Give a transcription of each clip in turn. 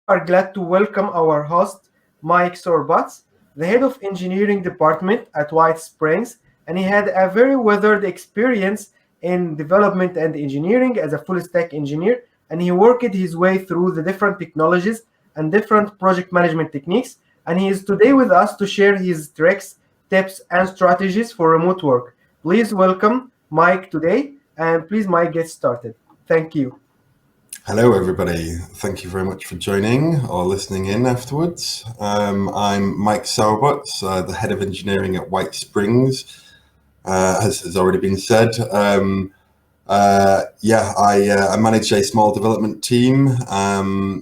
are glad to welcome our host, Mike Sowerbutts, the head of engineering department at White Springs, and he had a very weathered experience in development and engineering as a full stack engineer, and he worked his way through the different technologies and different project management techniques, and he is today with us to share his tricks, tips, and strategies for remote work. Please welcome Mike today, and please, Mike, get started. Thank you. Hello, everybody. Thank you very much for joining or listening in afterwards. I'm Mike Sowerbutts, the head of engineering at White Springs, as has already been said. I manage a small development team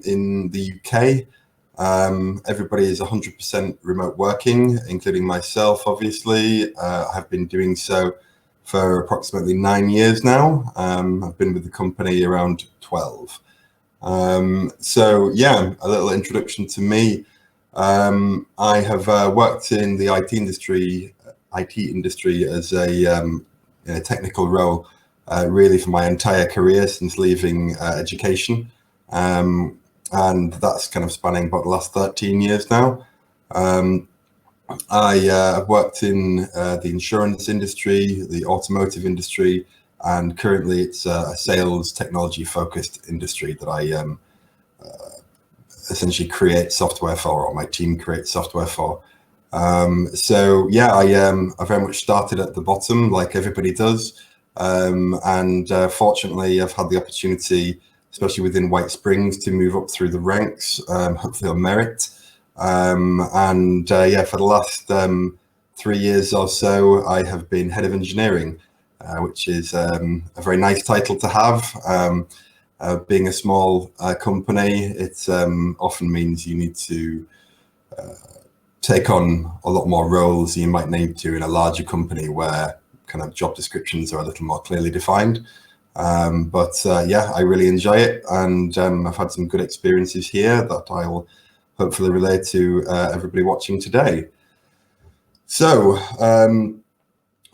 in the UK. Everybody is 100% remote working, including myself, obviously. I have been doing so for approximately 9 years now. I've been with the company around 12. A little introduction to me. I have worked in the IT industry as a technical role really for my entire career since leaving education. And that's kind of spanning about the last 13 years now. I've worked in the insurance industry, the automotive industry, and currently it's a sales technology focused industry that I essentially create software for, or my team creates software for. I very much started at the bottom like everybody does. Fortunately, I've had the opportunity, especially within White Springs, to move up through the ranks, hopefully on merit. For the last 3 years or so, I have been head of engineering, which is a very nice title to have. Being a small company, it often means you need to take on a lot more roles than you might need to in a larger company where kind of job descriptions are a little more clearly defined. I really enjoy it, and I've had some good experiences here that I'll hopefully relate to everybody watching today. So,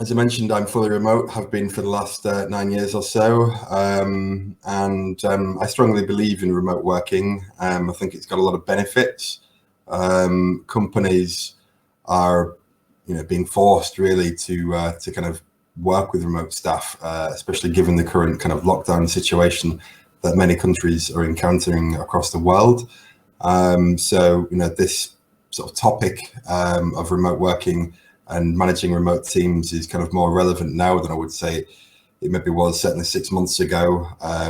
as I mentioned, I'm fully remote, have been for the last 9 years or so, I strongly believe in remote working. I think it's got a lot of benefits. Companies are, being forced really to kind of work with remote staff, especially given the current kind of lockdown situation that many countries are encountering across the world. This sort of topic of remote working and managing remote teams is kind of more relevant now than I would say it maybe was certainly 6 months ago,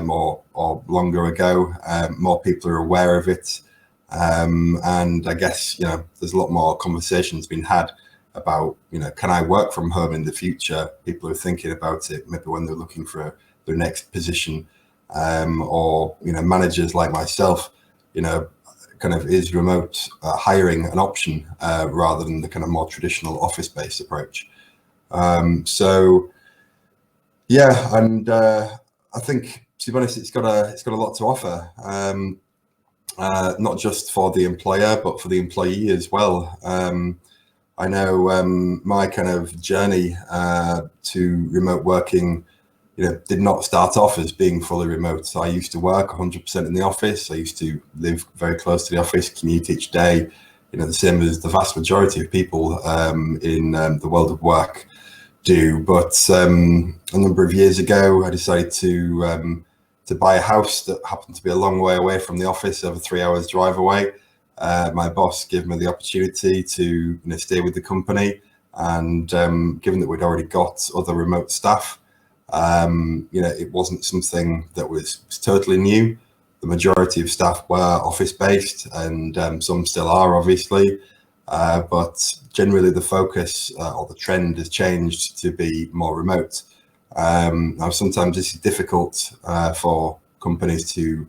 or longer ago. More people are aware of it. And I guess, there's a lot more conversations being had about, can I work from home in the future? People are thinking about it maybe when they're looking for their next position, or, managers like myself, kind of is remote hiring an option rather than the kind of more traditional office-based approach. I think, to be honest, it's got a lot to offer, not just for the employer but for the employee as well. I know my kind of journey to remote working, did not start off as being fully remote. So I used to work 100% in the office. I used to live very close to the office, commute each day, the same as the vast majority of people in the world of work do. But a number of years ago, I decided to buy a house that happened to be a long way away from the office, over 3 hours drive away. My boss gave me the opportunity to stay with the company, and given that we'd already got other remote staff, it wasn't something that was totally new. The majority of staff were office-based, and some still are, obviously. But generally, the focus or the trend has changed to be more remote. Now, sometimes this is difficult for companies to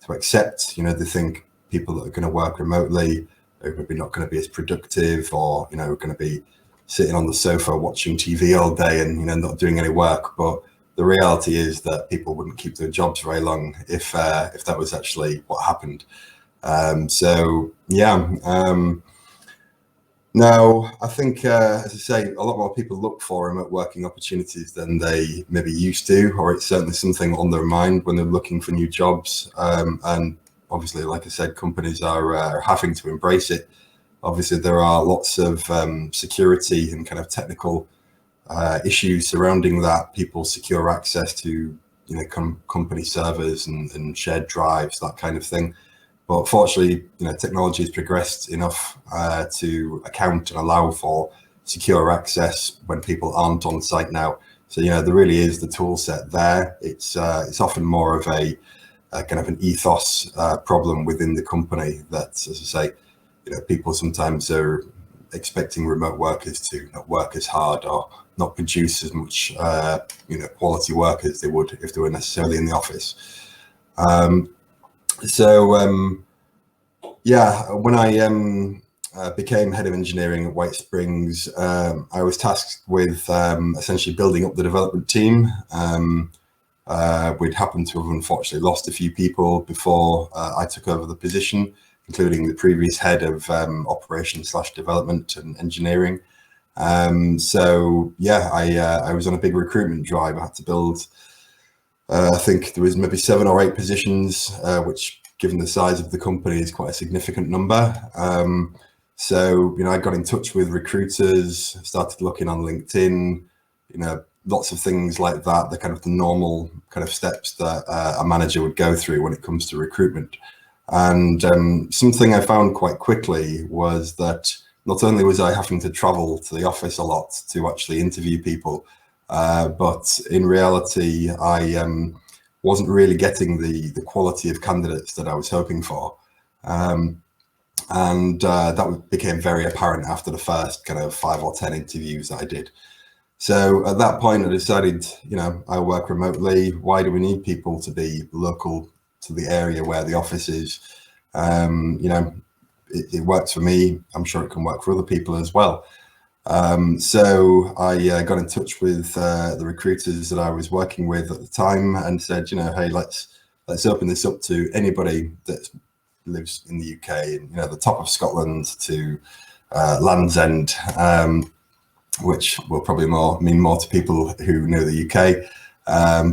accept. They think people that are going to work remotely are maybe not going to be as productive, or going to be sitting on the sofa watching TV all day and not doing any work. But the reality is that people wouldn't keep their jobs very long if that was actually what happened. Now, I think, as I say, a lot more people look for remote working opportunities than they maybe used to, or it's certainly something on their mind when they're looking for new jobs. And obviously, like I said, companies are having to embrace it. Obviously, there are lots of security and kind of technical issues surrounding that. People secure access to company servers and shared drives, that kind of thing. But fortunately, technology has progressed enough to account and allow for secure access when people aren't on site now. So there really is the tool set there. It's often more of a kind of an ethos problem within the company that, as I say, people sometimes are expecting remote workers to not work as hard or not produce as much quality work as they would if they were necessarily in the office. When I became head of engineering at White Springs, I was tasked with essentially building up the development team. We'd happened to have unfortunately lost a few people before I took over the position, including the previous head of operations/development and engineering. I was on a big recruitment drive. I had to build, I think there was maybe 7 or 8 positions, which given the size of the company is quite a significant number. I got in touch with recruiters, started looking on LinkedIn, lots of things like that, the kind of the normal kind of steps that a manager would go through when it comes to recruitment. And something I found quite quickly was that not only was I having to travel to the office a lot to actually interview people, but in reality, I wasn't really getting the quality of candidates that I was hoping for. That became very apparent after the first kind of 5 or 10 interviews that I did. So at that point, I decided, I work remotely. Why do we need people to be local to the area where the office is? It works for me. I'm sure it can work for other people as well. So I got in touch with the recruiters that I was working with at the time and said, hey, let's open this up to anybody that lives in the UK, and the top of Scotland to Land's End, which will probably mean more to people who know the UK.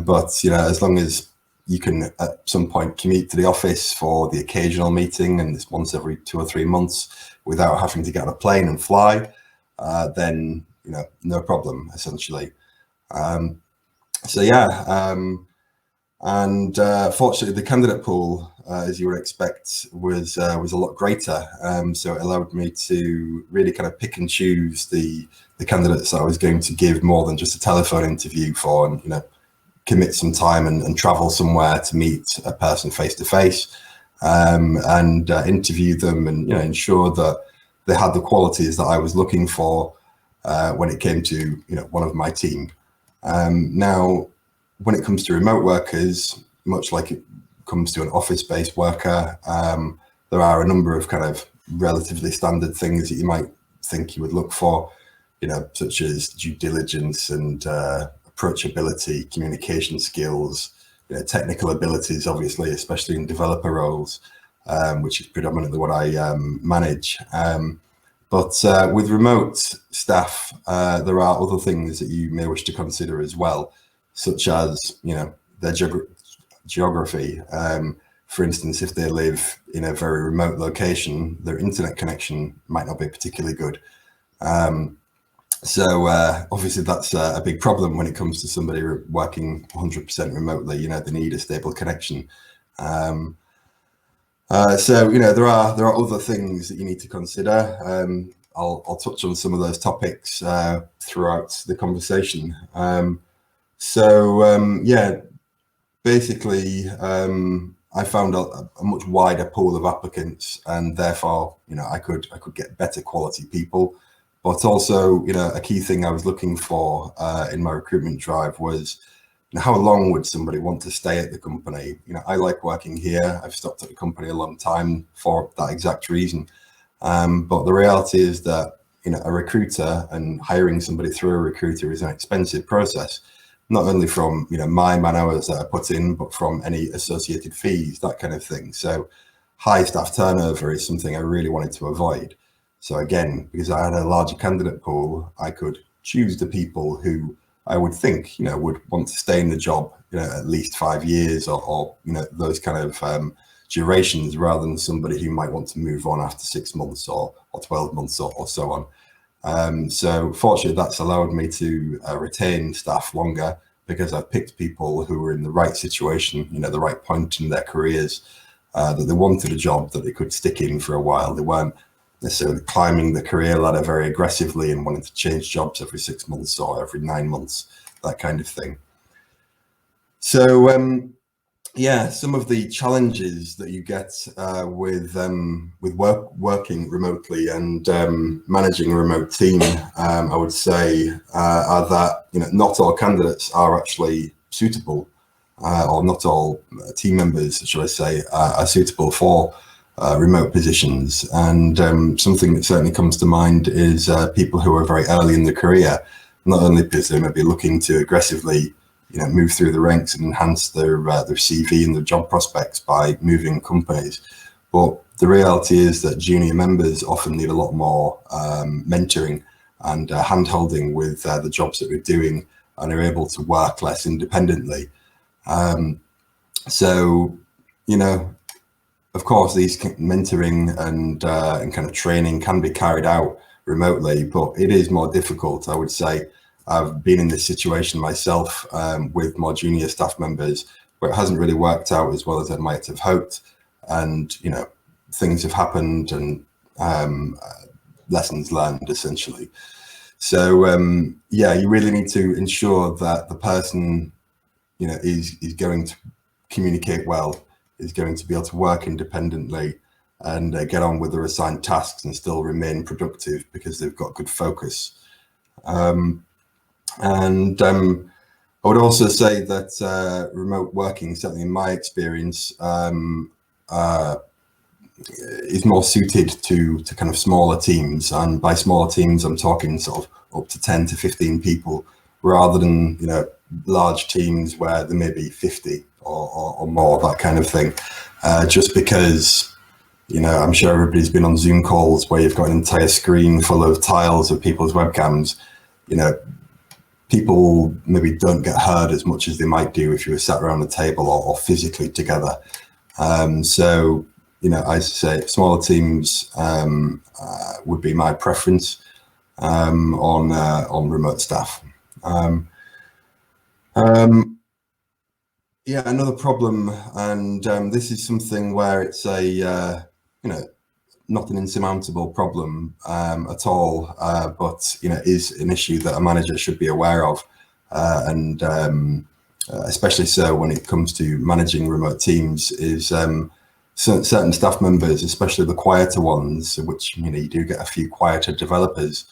But as long as you can at some point commute to the office for the occasional meeting, and it's once every 2 or 3 months without having to get on a plane and fly, then no problem essentially. Fortunately, the candidate pool, as you would expect, was a lot greater. So it allowed me to really kind of pick and choose the candidates that I was going to give more than just a telephone interview for, and commit some time and travel somewhere to meet a person face to face, and interview them, and ensure that they had the qualities that I was looking for when it came to one of my team. Now, when it comes to remote workers, much like it comes to an office-based worker, there are a number of kind of relatively standard things that you might think you would look for, such as due diligence and approachability, communication skills, technical abilities, obviously, especially in developer roles, which is predominantly what I manage. But with remote staff, there are other things that you may wish to consider as well, such as their geography. For instance, if they live in a very remote location, their internet connection might not be particularly good. Obviously that's a big problem when it comes to somebody working 100% remotely. They need a stable connection. There are other things that you need to consider. I'll touch on some of those topics throughout the conversation. Basically, I found a much wider pool of applicants, and therefore, I could get better quality people. But also, a key thing I was looking for in my recruitment drive was, how long would somebody want to stay at the company? I like working here. I've stopped at the company a long time for that exact reason. But the reality is that, a recruiter and hiring somebody through a recruiter is an expensive process, not only from, my man hours that I put in, but from any associated fees, that kind of thing. So high staff turnover is something I really wanted to avoid. So again, because I had a larger candidate pool, I could choose the people who I would think, would want to stay in the job, at least 5 years or those kind of durations rather than somebody who might want to move on after 6 months or 12 months or so on. So fortunately, that's allowed me to retain staff longer, because I've picked people who were in the right situation, the right point in their careers, that they wanted a job that they could stick in for a while. They weren't necessarily climbing the career ladder very aggressively and wanting to change jobs every 6 months or every 9 months, that kind of thing. So yeah, some of the challenges that you get with working remotely and managing a remote team, I would say, are that not all candidates are actually suitable, or not all team members, shall I say, are suitable for remote positions. And something that certainly comes to mind is people who are very early in their career, not only because they may be looking to aggressively move through the ranks and enhance their CV and their job prospects by moving companies, but the reality is that junior members often need a lot more mentoring and hand-holding with the jobs that they're doing, and are able to work less independently. So, of course, these mentoring and kind of training can be carried out remotely, but it is more difficult, I would say. I've been in this situation myself with more junior staff members where it hasn't really worked out as well as I might have hoped. And, things have happened and lessons learned, essentially. So, yeah, you really need to ensure that the person, is going to communicate well, is going to be able to work independently and get on with their assigned tasks and still remain productive because they've got good focus. And I would also say that remote working, certainly in my experience, is more suited to kind of smaller teams. And by smaller teams, I'm talking sort of up to 10 to 15 people, rather than, large teams where there may be 50 or more, that kind of thing. Just because, I'm sure everybody's been on Zoom calls where you've got an entire screen full of tiles of people's webcams. People maybe don't get heard as much as they might do if you were sat around a table or physically together. So, I say smaller teams would be my preference on remote staff. Yeah, another problem, and this is something where it's a not an insurmountable problem at all, but is an issue that a manager should be aware of, and especially so when it comes to managing remote teams, is certain staff members, especially the quieter ones, which you do get a few quieter developers,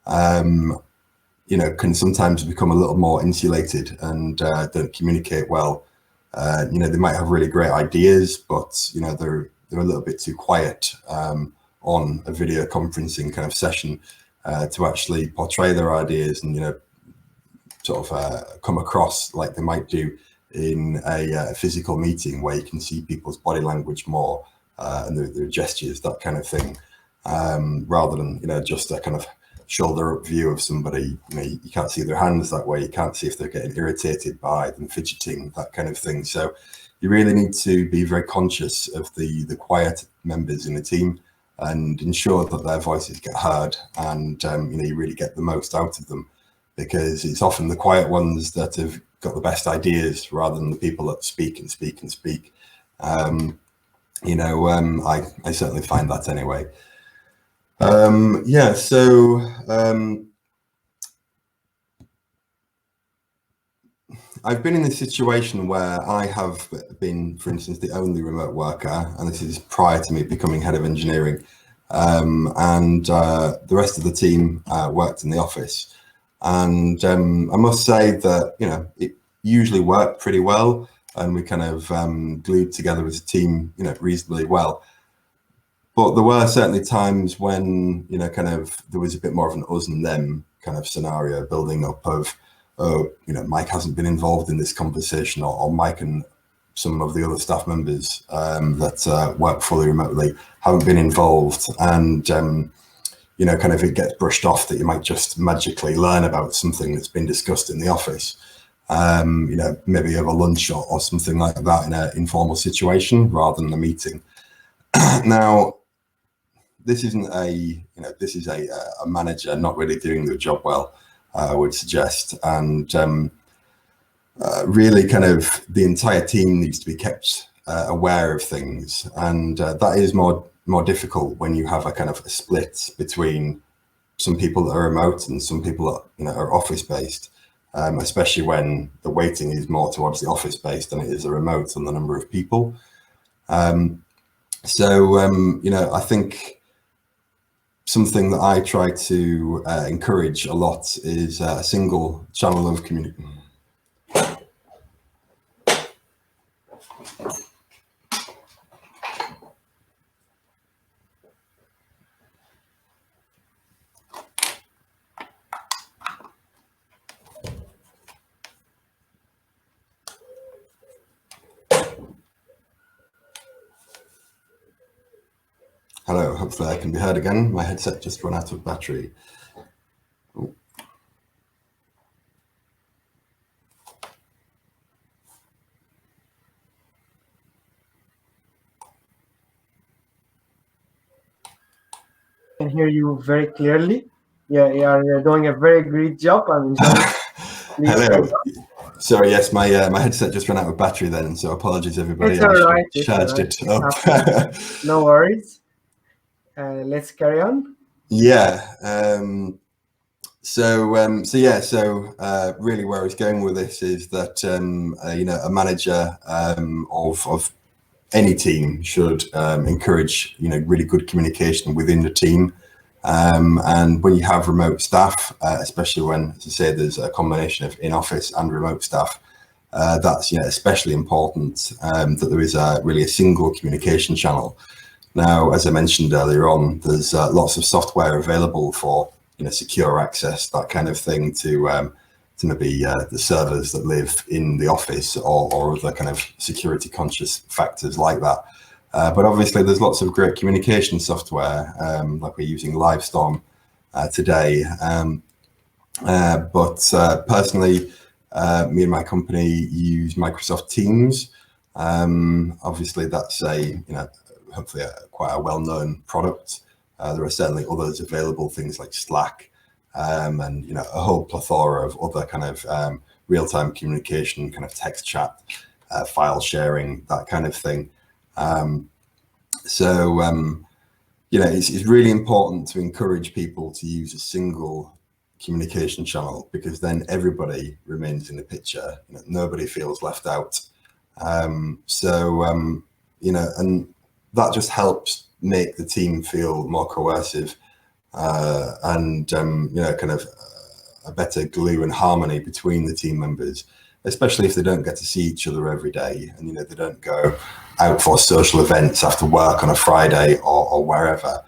can sometimes become a little more insulated and don't communicate well. They might have really great ideas, but they're a little bit too quiet on a video conferencing kind of session to actually portray their ideas and sort of come across like they might do in a physical meeting, where you can see people's body language more and their gestures, that kind of thing, rather than just a kind of shoulder up view of somebody. You can't see their hands that way, you can't see if they're getting irritated by them fidgeting, that kind of thing. So you really need to be very conscious of the quiet members in the team and ensure that their voices get heard, and you really get the most out of them, because it's often the quiet ones that have got the best ideas rather than the people that speak and speak and speak. I certainly find that anyway. Yeah, so I've been in this situation where I have been, for instance, the only remote worker, and this is prior to me becoming head of engineering, and the rest of the team worked in the office. And I must say that, it usually worked pretty well, and we kind of glued together as a team, reasonably well. But there were certainly times when, kind of there was a bit more of an us and them kind of scenario building up of, Mike hasn't been involved in this conversation, or Mike and some of the other staff members that work fully remotely haven't been involved. And, kind of it gets brushed off that you might just magically learn about something that's been discussed in the office. maybe over lunch or something like that in an informal situation rather than a meeting. Now, this isn't this is a manager not really doing their job well, I would suggest. And really kind of the entire team needs to be kept aware of things. And that is more difficult when you have a kind of a split between some people that are remote and some people that are office based, especially when the weighting is more towards the office based than it is a remote on the number of people. I think something that I try to encourage a lot is a single channel of communication. Hello, hopefully I can be heard again. My headset just ran out of battery. Oh. I can hear you very clearly. Yeah, you're doing a very great job. I'm enjoying it. Hello. Sorry, yes, my headset just ran out of battery then, so apologies everybody. It's all right. Charged it up. No worries. Let's carry on. Yeah. Really where I was going with this is that a manager of any team should encourage really good communication within the team. And when you have remote staff, especially when, as I say, there's a combination of in-office and remote staff, that's especially important that there is really a single communication channel. Now, as I mentioned earlier on, there's lots of software available for secure access, that kind of thing, to maybe the servers that live in the office or other kind of security conscious factors like that. But obviously, there's lots of great communication software, like we're using Livestorm today. Personally, me and my company use Microsoft Teams. Obviously, that's hopefully quite a well-known product. There are certainly others available, things like Slack, and a whole plethora of other kind of real-time communication, kind of text chat, file sharing, that kind of thing. It's really important to encourage people to use a single communication channel, because then everybody remains in the picture. Nobody feels left out. And that just helps make the team feel more cohesive and kind of a better glue and harmony between the team members, especially if they don't get to see each other every day, and they don't go out for social events after work on a Friday or wherever.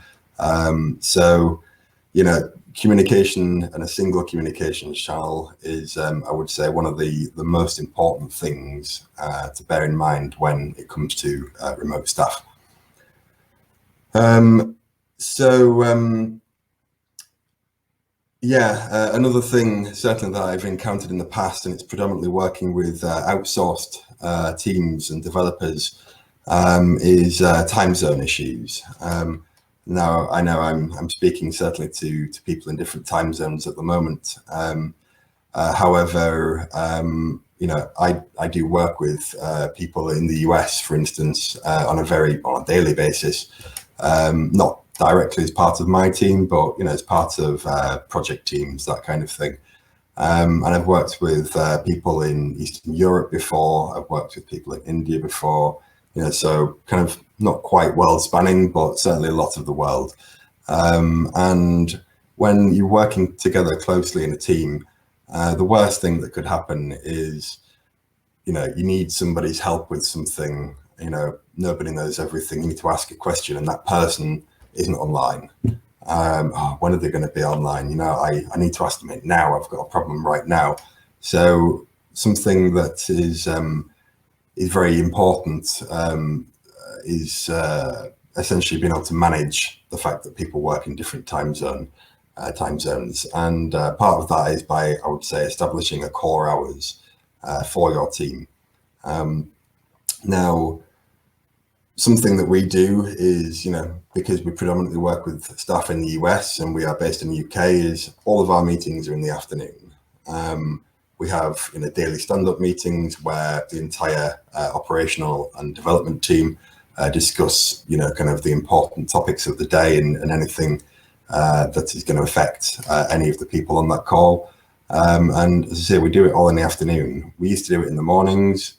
Communication and a single communications channel is, I would say, one of the most important things to bear in mind when it comes to remote staff. Another thing certainly that I've encountered in the past, and it's predominantly working with outsourced teams and developers, is time zone issues. Now, I know I'm speaking certainly to people in different time zones at the moment. However, I do work with people in the US, for instance, on a daily basis, not directly as part of my team, but as part of project teams, that kind of thing. And I've worked with people in Eastern Europe before. I've worked with people in India before. So kind of not quite world spanning, but certainly a lot of the world. And when you're working together closely in a team, the worst thing that could happen is, you need somebody's help with something. Nobody knows everything. You need to ask a question, and that person isn't online. When are they going to be online? I need to ask them it now. I've got a problem right now. So something that is very important is essentially being able to manage the fact that people work in different time zones. And part of that is by, I would say, establishing a core hours. for your team. Now, something that we do is, because we predominantly work with staff in the US and we are based in the UK, is all of our meetings are in the afternoon. We have daily stand-up meetings where the entire operational and development team discuss kind of the important topics of the day and anything that is going to affect any of the people on that call. And as I say, we do it all in the afternoon. We used to do it in the mornings,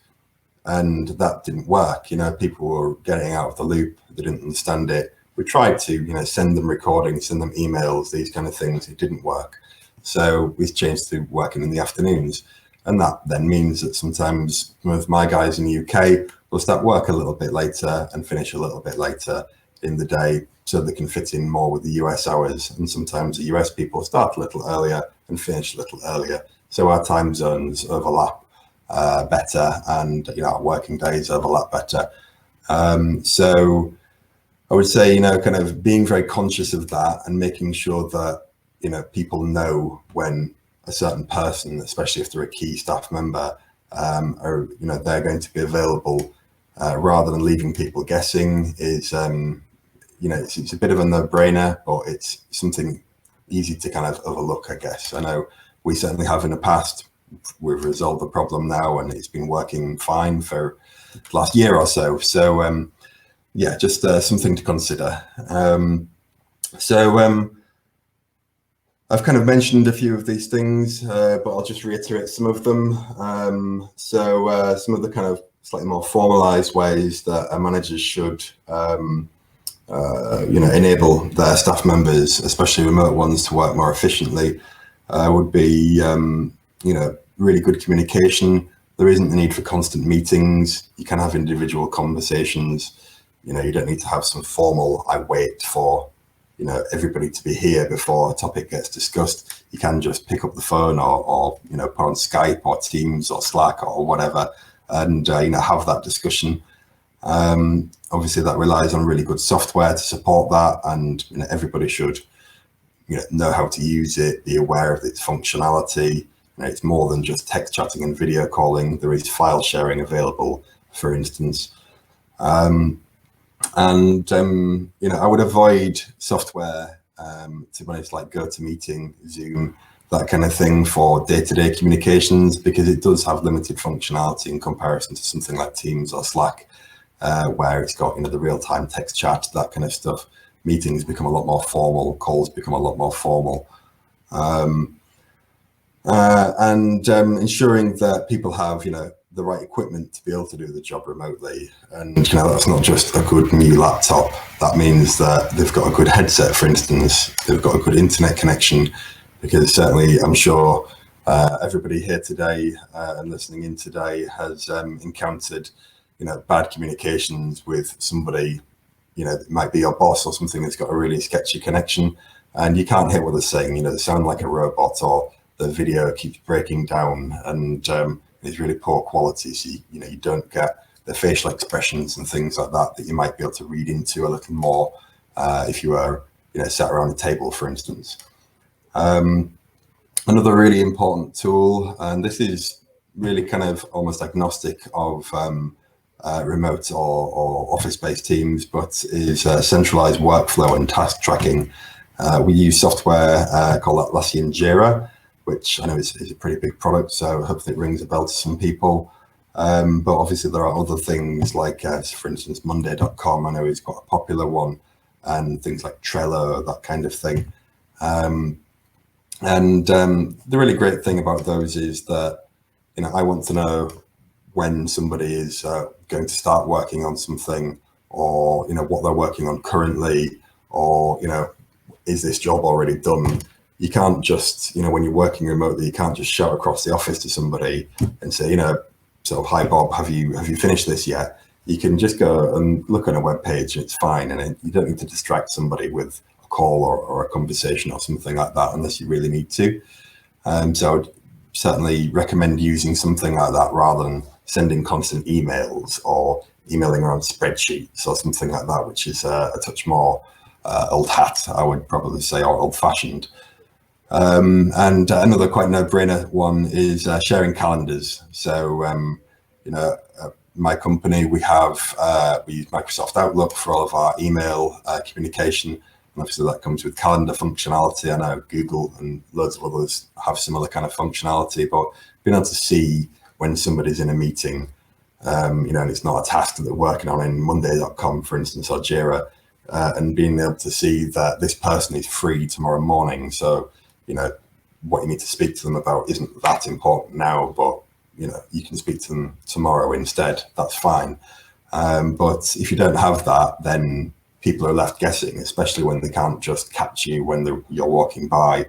and that didn't work. People were getting out of the loop. They didn't understand it. We tried to, send them recordings, send them emails, these kind of things. It didn't work. So we changed to working in the afternoons. And that then means that sometimes some of my guys in the UK will start work a little bit later and finish a little bit later in the day so they can fit in more with the US hours. And sometimes the US people start a little earlier and finish a little earlier. So our time zones overlap better, and our working days overlap better. So I would say, kind of being very conscious of that and making sure that, people know when a certain person, especially if they're a key staff member, are, they're going to be available, rather than leaving people guessing is, it's a bit of a no-brainer, but it's something easy to kind of overlook, I guess. I know we certainly have in the past. We've resolved the problem now, and it's been working fine for the last year or so. So, yeah, just something to consider. I've kind of mentioned a few of these things, but I'll just reiterate some of them. Some of the kind of slightly more formalized ways that managers should, enable their staff members, especially remote ones, to work more efficiently would be, really good communication. There isn't the need for constant meetings. You can have individual conversations. You don't need to have some formal, I wait for, everybody to be here before a topic gets discussed. You can just pick up the phone or put on Skype or Teams or Slack or whatever, and, have that discussion. Obviously that relies on really good software to support that, and everybody should know how to use it, be aware of its functionality. It's more than just text chatting and video calling. There is file sharing available, for instance. I would avoid software to manage like GoToMeeting, Zoom, that kind of thing for day-to-day communications, because it does have limited functionality in comparison to something like Teams or Slack, where it's got the real-time text chat, that kind of stuff. Meetings become a lot more formal, calls become a lot more formal. Ensuring that people have the right equipment to be able to do the job remotely. And that's not just a good new laptop. That means that they've got a good headset, for instance. They've got a good internet connection, because certainly I'm sure everybody here today and listening in today has encountered bad communications with somebody, it might be your boss or something that's got a really sketchy connection, and you can't hear what they're saying. They sound like a robot, or the video keeps breaking down, and it's really poor quality. So you don't get the facial expressions and things like that you might be able to read into a little more if you were sat around a table, for instance. Another really important tool, and this is really kind of almost agnostic of remote or office-based teams, but is centralized workflow and task tracking. We use software called Atlassian Jira, which I know is a pretty big product, so hopefully it rings a bell to some people. But obviously there are other things like, for instance, Monday.com, I know is quite a popular one, and things like Trello, that kind of thing. The really great thing about those is that, I want to know when somebody is going to start working on something, or, what they're working on currently, or, is this job already done? You can't just, when you're working remotely, you can't just shout across the office to somebody and say, so hi Bob, have you finished this yet? You can just go and look on a web page and it's fine, and you don't need to distract somebody with a call or a conversation or something like that unless you really need to. So I would certainly recommend using something like that rather than sending constant emails or emailing around spreadsheets or something like that, which is a touch more old hat, I would probably say, or old fashioned. And another quite no-brainer one is sharing calendars. So, my company, we use Microsoft Outlook for all of our email communication. And obviously that comes with calendar functionality. I know Google and loads of others have similar kind of functionality, but being able to see when somebody's in a meeting, and it's not a task that they're working on in Monday.com, for instance, or Jira, and being able to see that this person is free tomorrow morning. So, what you need to speak to them about isn't that important now, but you can speak to them tomorrow instead. That's fine. But if you don't have that, then people are left guessing, especially when they can't just catch you when you're walking by,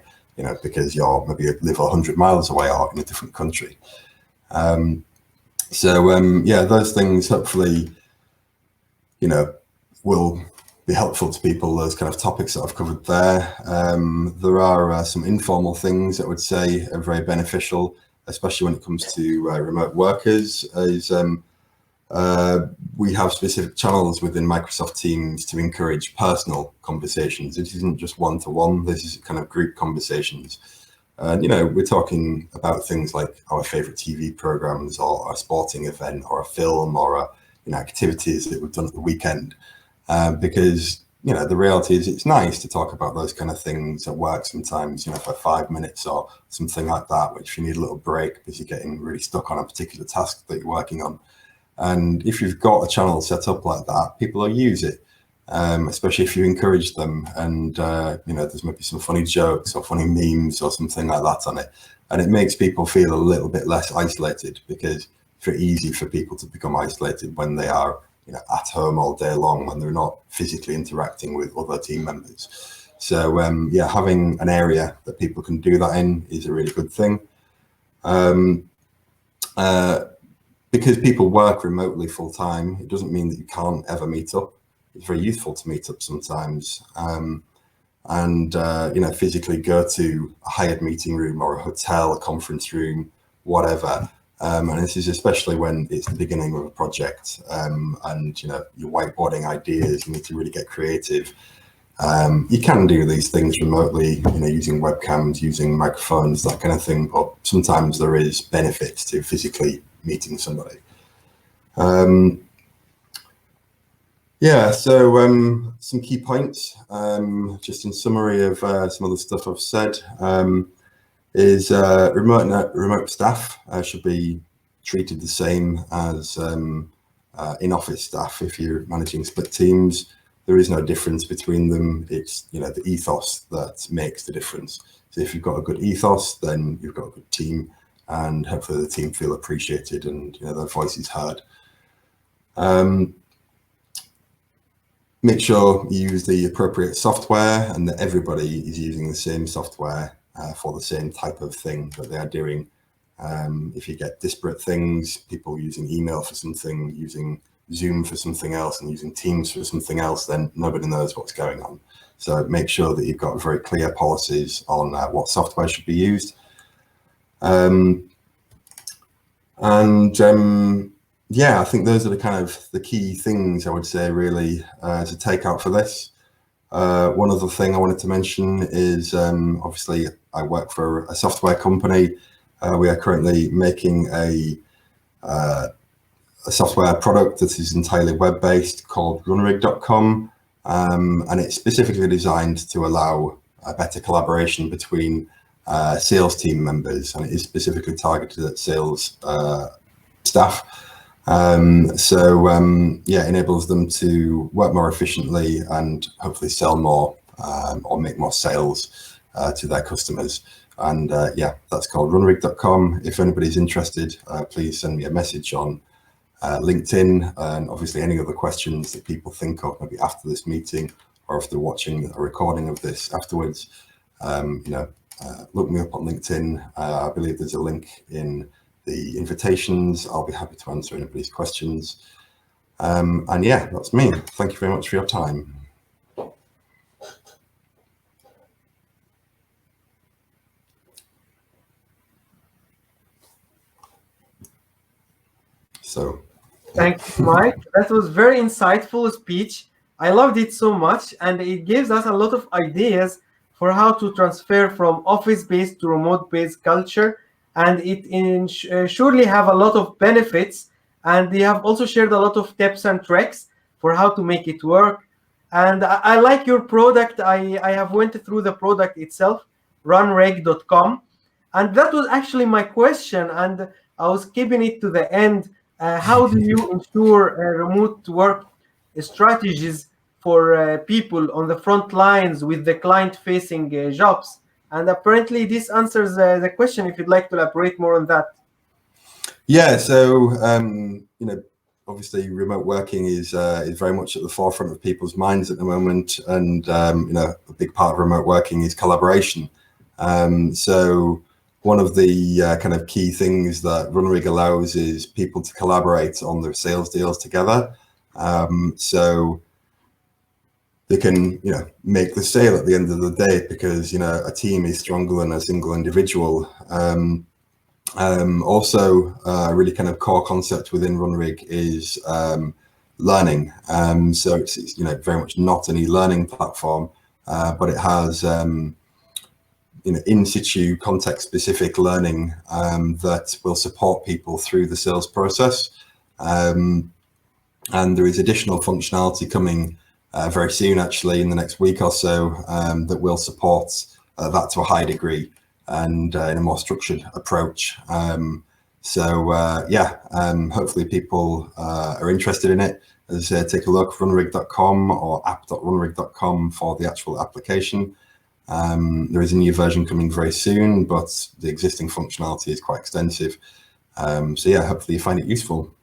because you're maybe live 100 miles away or in a different country. Those things hopefully, will be helpful to people, those kind of topics that I've covered there. There are some informal things that I would say are very beneficial, especially when it comes to remote workers, we have specific channels within Microsoft Teams to encourage personal conversations. It isn't just one-to-one, this is kind of group conversations. And, we're talking about things like our favorite TV programs or a sporting event or a film or activities that we've done at the weekend. Because, the reality is it's nice to talk about those kind of things at work sometimes, for 5 minutes or something like that, which you need a little break because you're getting really stuck on a particular task that you're working on. And if you've got a channel set up like that, people will use it, especially if you encourage them. And, there's maybe some funny jokes or funny memes or something like that on it. And it makes people feel a little bit less isolated, because it's very easy for people to become isolated when they are at home all day long, when they're not physically interacting with other team members. So, having an area that people can do that in is a really good thing. Because people work remotely full time, it doesn't mean that you can't ever meet up. It's very useful to meet up sometimes, and physically go to a hired meeting room or a hotel, a conference room, whatever. And this is especially when it's the beginning of a project, and you're whiteboarding ideas. You need to really get creative. You can do these things remotely, using webcams, using microphones, that kind of thing. But sometimes there is benefit to physically meeting somebody. Some key points, just in summary of some of the stuff I've said, is remote staff should be treated the same as in-office staff. If you're managing split teams, there is no difference between them. It's the ethos that makes the difference. So if you've got a good ethos, then you've got a good team, and hopefully the team feel appreciated and their voice is heard. Make sure you use the appropriate software and that everybody is using the same software for the same type of thing that they are doing. If you get disparate things, people using email for something, using Zoom for something else, and using Teams for something else, then nobody knows what's going on. So make sure that you've got very clear policies on what software should be used. I think those are the kind of the key things I would say really to take out for this. One other thing I wanted to mention is obviously I work for a software company. We are currently making a software product that is entirely web-based called Ranarecom, and it's specifically designed to allow a better collaboration between sales team members, and it is specifically targeted at sales staff. Enables them to work more efficiently and hopefully sell more or make more sales to their customers. And that's called Ranarecom. If anybody's interested, please send me a message on LinkedIn, and obviously any other questions that people think of maybe after this meeting or if they're watching a recording of this afterwards, look me up on LinkedIn. I believe there's a link in the invitations. I'll be happy to answer anybody's questions. That's me. Thank you very much for your time. Thank you, Mike. That was very insightful speech. I loved it so much, and it gives us a lot of ideas for how to transfer from office-based to remote-based culture, and it surely have a lot of benefits. And they have also shared a lot of tips and tricks for how to make it work. And I like your product. I have went through the product itself, runreg.com, and that was actually my question, and I was keeping it to the end. How do you ensure remote work strategies for people on the front lines with the client-facing jobs? And apparently, this answers the question. If you'd like to elaborate more on that. Yeah, so obviously, remote working is very much at the forefront of people's minds at the moment, and a big part of remote working is collaboration. So one of the kind of key things that Runarig allows is people to collaborate on their sales deals together. So they can, make the sale at the end of the day, because, a team is stronger than a single individual. Also, a really kind of core concept within Runarig is learning. So it's very much not an e-learning platform, but it has in situ context specific learning that will support people through the sales process. And there is additional functionality coming very soon, actually in the next week or so, that will support that to a high degree and in a more structured approach. Hopefully people are interested in it. As I say, take a look, runarig.com or app.runarig.com for the actual application. There is a new version coming very soon, but the existing functionality is quite extensive. Hopefully you find it useful.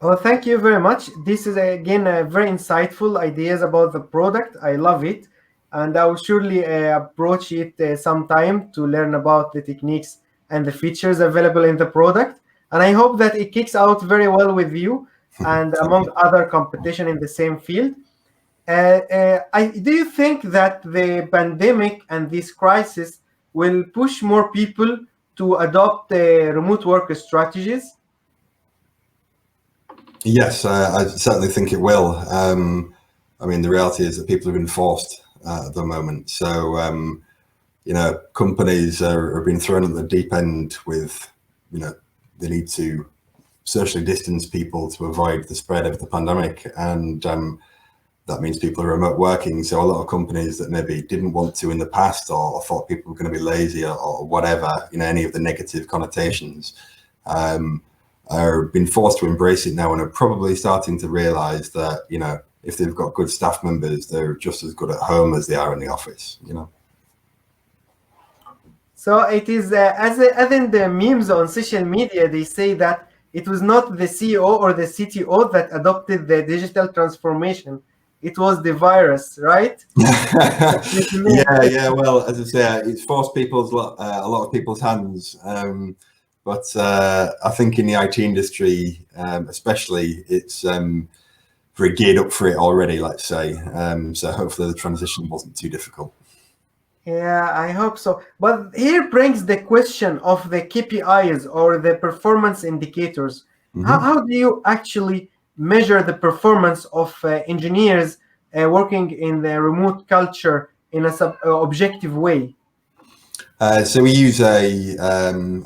Well, thank you very much. This is again very insightful ideas about the product. I love it, and I will surely approach it sometime to learn about the techniques and the features available in the product. And I hope that it kicks out very well with you and among other competition in the same field. Do you think that the pandemic and this crisis will push more people to adopt remote work strategies? Yes, I certainly think it will. The reality is that people have been forced at the moment. So, companies are being thrown at the deep end with, they need to socially distance people to avoid the spread of the pandemic. And that means people are remote working. So a lot of companies that maybe didn't want to in the past, or thought people were going to be lazy or whatever, any of the negative connotations, are being forced to embrace it now, and are probably starting to realize that, if they've got good staff members, they're just as good at home as they are in the office, So it is, as in the memes on social media, they say that it was not the CEO or the CTO that adopted the digital transformation. It was the virus, right? Yeah. Well, as I say, it's forced a lot of people's hands. But I think in the IT industry, especially, it's very geared up for it already, let's say. So hopefully the transition wasn't too difficult. Yeah, I hope so. But here brings the question of the KPIs or the performance indicators. Mm-hmm. How do you actually measure the performance of engineers working in the remote culture in a objective way? So we use a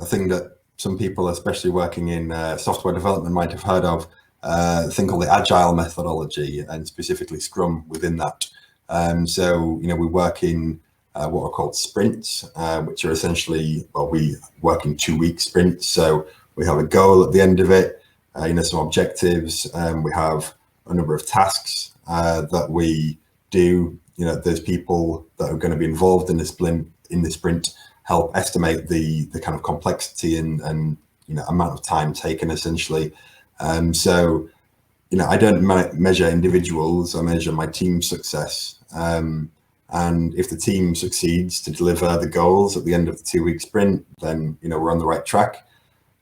thing that some people, especially working in software development, might have heard of, a thing called the Agile methodology, and specifically Scrum within that. We work in what are called sprints, which are essentially, we work in 2-week sprints. So we have a goal at the end of it, some objectives, we have a number of tasks that we do. There's people that are going to be involved in the sprint, help estimate the kind of complexity and amount of time taken, essentially. I don't measure individuals, I measure my team's success. And if the team succeeds to deliver the goals at the end of the 2-week sprint, then we're on the right track.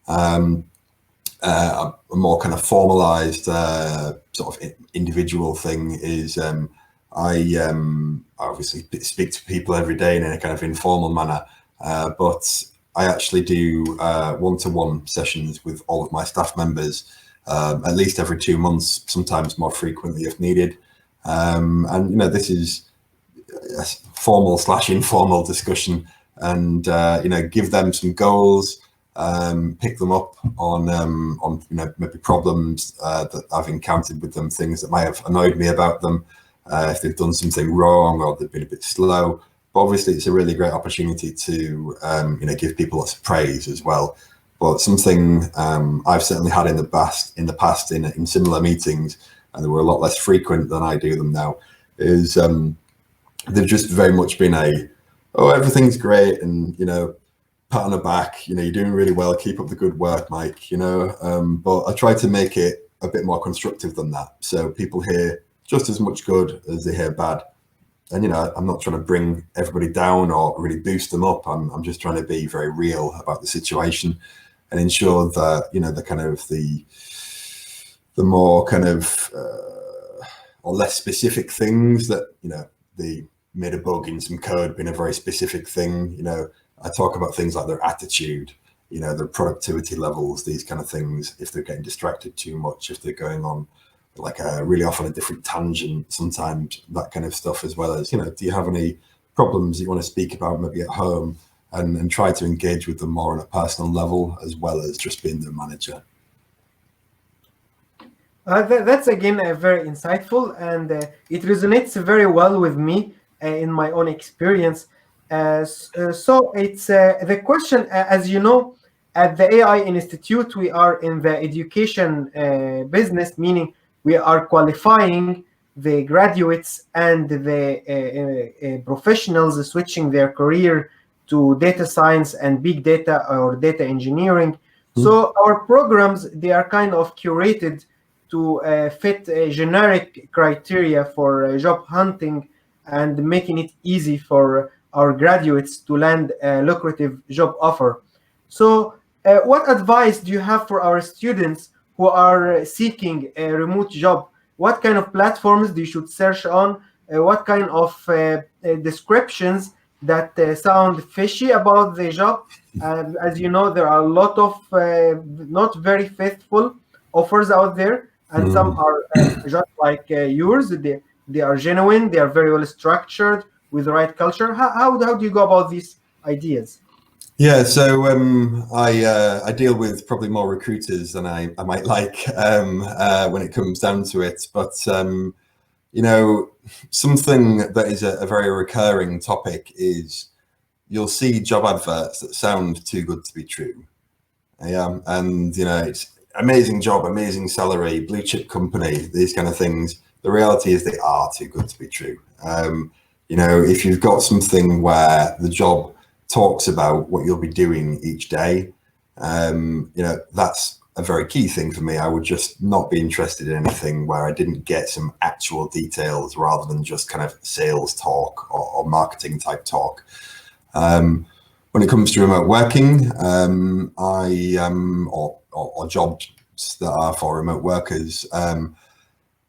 A more kind of formalized sort of individual thing is I obviously speak to people every day in a kind of informal manner, but I actually do one-to-one sessions with all of my staff members at least every 2 months, sometimes more frequently if needed. This is a formal/informal discussion, and give them some goals, pick them up on maybe problems that I've encountered with them, things that might have annoyed me about them, if they've done something wrong or they've been a bit slow. But obviously, it's a really great opportunity to give people lots of praise as well. But something I've certainly had in the past in similar meetings, and they were a lot less frequent than I do them now, is they've just very much been everything's great, and pat on the back, you're doing really well, keep up the good work, Mike, but I try to make it a bit more constructive than that, so people hear just as much good as they hear bad. And I'm not trying to bring everybody down or really boost them up. I'm just trying to be very real about the situation and ensure that the kind of the more kind of or less specific things that they made a bug in some code being a very specific thing. I talk about things like their attitude, their productivity levels, these kind of things. If they're getting distracted too much, if they're going on really often a different tangent, sometimes that kind of stuff, as well as do you have any problems you want to speak about maybe at home, and try to engage with them more on a personal level as well as just being their manager. That's again very insightful, and it resonates very well with me in my own experience. So it's the question, as you know, at the AI Institute, we are in the education business, meaning we are qualifying the graduates and the professionals switching their career to data science and big data or data engineering. So our programs, they are kind of curated to fit a generic criteria for job hunting and making it easy for our graduates to land a lucrative job offer. So what advice do you have for our students who are seeking a remote job? What kind of platforms they should search on? What kind of descriptions that sound fishy about the job? As you know, there are a lot of not very faithful offers out there, and some are just like yours. They are genuine, they are very well structured with the right culture. How do you go about these ideas? Yeah, so I deal with probably more recruiters than I might like when it comes down to it. But something that is a very recurring topic is you'll see job adverts that sound too good to be true. Yeah, and it's amazing job, amazing salary, blue chip company, these kind of things. The reality is they are too good to be true. If you've got something where the job talks about what you'll be doing each day, that's a very key thing for me. I would just not be interested in anything where I didn't get some actual details rather than just kind of sales talk or marketing type talk. When it comes to remote working, or jobs that are for remote workers,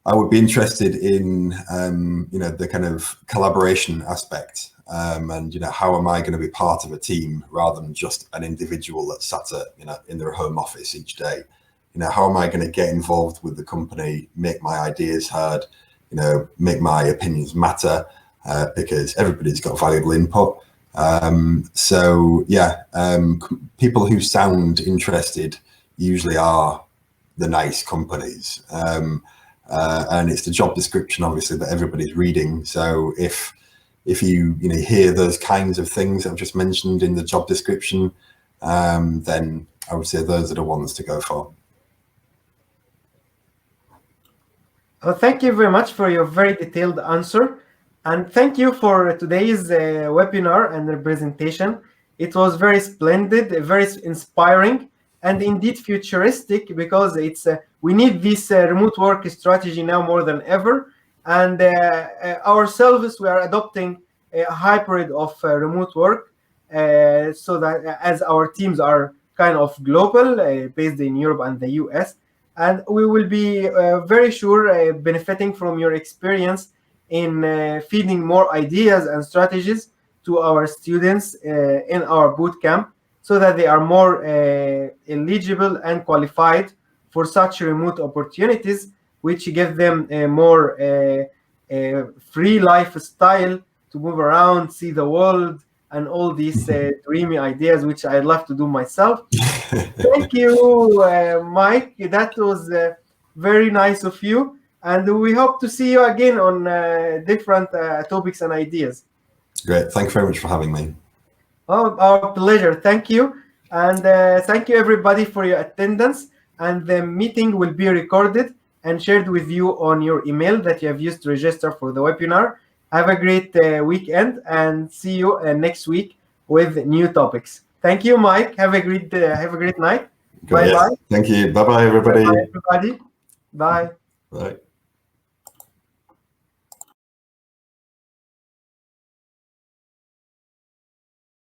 I would be interested in the kind of collaboration aspect. And how am I going to be part of a team rather than just an individual that's sat in their home office each day? How am I going to get involved with the company, make my ideas heard, make my opinions matter, because everybody's got valuable input. People who sound interested usually are the nice companies, and it's the job description obviously that everybody's reading. So if you hear those kinds of things I've just mentioned in the job description, then I would say those are the ones to go for. Well, thank you very much for your very detailed answer. And thank you for today's webinar and the presentation. It was very splendid, very inspiring, and indeed futuristic, because we need this remote work strategy now more than ever. And ourselves, we are adopting a hybrid of remote work, so that as our teams are kind of global, based in Europe and the US, and we will be very sure benefiting from your experience in feeding more ideas and strategies to our students in our bootcamp, so that they are more eligible and qualified for such remote opportunities, which give them a more free lifestyle to move around, see the world, and all these dreamy ideas, which I love to do myself. Thank you, Mike. That was very nice of you. And we hope to see you again on different topics and ideas. Great. Thank you very much for having me. Oh, our pleasure. Thank you. And thank you, everybody, for your attendance. And the meeting will be recorded and shared with you on your email that you have used to register for the webinar. Have a great weekend and see you next week with new topics. Thank you, Mike. Have a great night. Great. Bye-bye. Thank you. Bye-bye, everybody. Bye, everybody. Bye. Bye.